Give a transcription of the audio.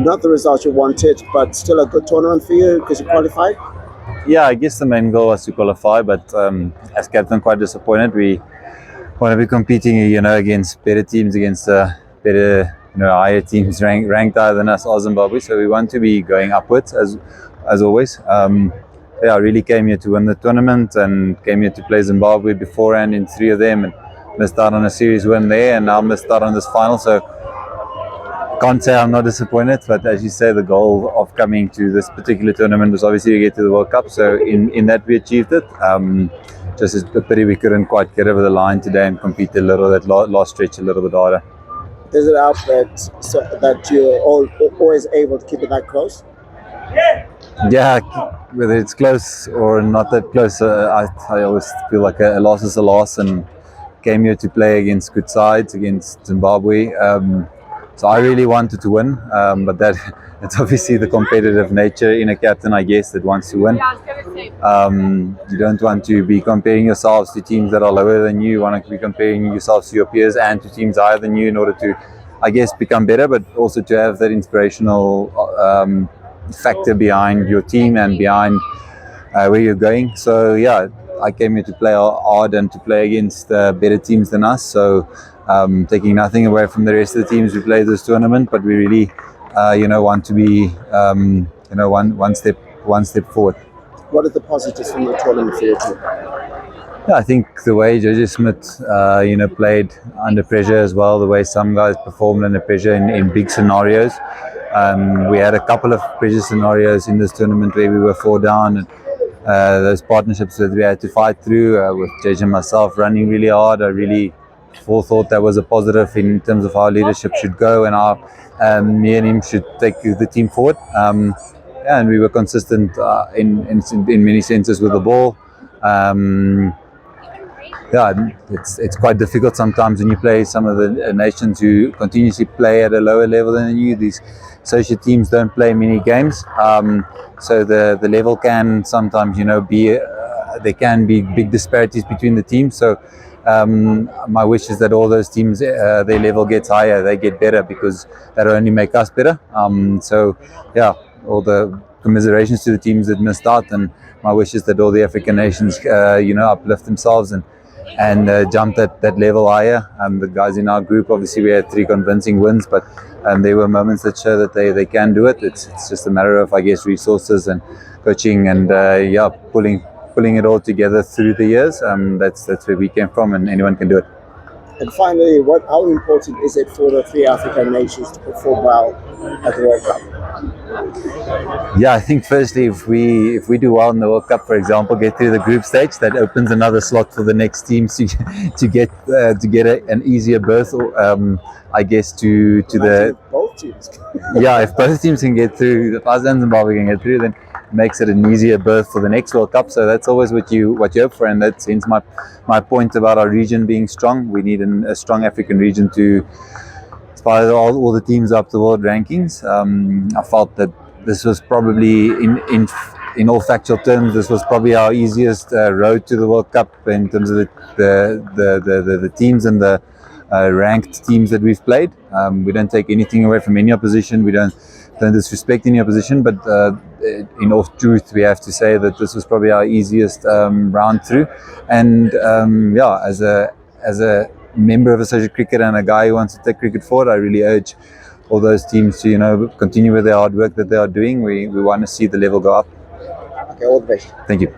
not the result you wanted, but still a good tournament for you because you qualified? Yeah, I guess the main goal was to qualify, but as captain, quite disappointed. We want to be competing, against better teams, against better, higher teams ranked higher than us, or Zimbabwe. So we want to be going upwards as always. Yeah, I really came here to win the tournament and came here to play Zimbabwe beforehand in 3 of them, and missed out on a series win there, and now missed out on this final. So can't say I'm not disappointed, but as you say, the goal of coming to this particular tournament was obviously to get to the World Cup. So in that we achieved it. Just a pity we couldn't quite get over the line today and compete a little, that last stretch a little bit harder. Does it help that you're always able to keep it that close? Yeah, whether it's close or not that close, I always feel like a loss is a loss, and came here to play against good sides, against Zimbabwe. So I really wanted to win, but it's obviously the competitive nature in a captain, I guess, that wants to win. You don't want to be comparing yourselves to teams that are lower than you. You want to be comparing yourselves to your peers and to teams higher than you in order to, I guess, become better, but also to have that inspirational factor behind your team and behind where you're going. So yeah, I came here to play hard and to play against better teams than us. So taking nothing away from the rest of the teams who played this tournament, but we really, want to be, one step forward. What are the positives from the tournament for your team? Yeah, I think the way Gerhard Smith, played under pressure as well, the way some guys performed under pressure in big scenarios. We had a couple of pressure scenarios in this tournament where we were 4 down, and those partnerships that we had to fight through with Gerhard and myself running really hard. I really thought that was a positive in terms of how leadership should go and how me and him should take the team forward. And we were consistent in many senses with the ball. It's quite difficult sometimes when you play some of the nations who continuously play at a lower level than you. These social teams don't play many games, so the level can sometimes, be there can be big disparities between the teams. So my wish is that all those teams, their level gets higher, they get better, because that'll only make us better. So yeah, all the commiserations to the teams that missed out, and my wish is that all the African nations, uplift themselves and jump that level higher. The guys in our group, obviously we had 3 convincing wins, but there were moments that show that they can do it. It's just a matter of, I guess, resources and coaching and pulling it all together through the years. That's where we came from, and anyone can do it. And finally, how important is it for the 3 African nations to perform well at the World Cup? Yeah, I think firstly, if we do well in the World Cup, for example, get through the group stage, that opens another slot for the next teams to get an easier berth, I guess, to the both teams. Yeah, if both teams can get through, if us and Zimbabwe can get through, then it makes it an easier berth for the next World Cup. So that's always what you hope for, and that's hence my point about our region being strong. We need a strong African region to inspire all the teams up the world rankings. I felt that this was probably, in all factual terms, this was probably our easiest road to the World Cup in terms of the teams and the ranked teams that we've played. We don't take anything away from any opposition. We don't disrespect any opposition, but in all truth, we have to say that this was probably our easiest round through. And as a member of associate cricket and a guy who wants to take cricket forward, I really urge all those teams to continue with their hard work that they are doing. We want to see the level go up. Okay, all the best. Thank you.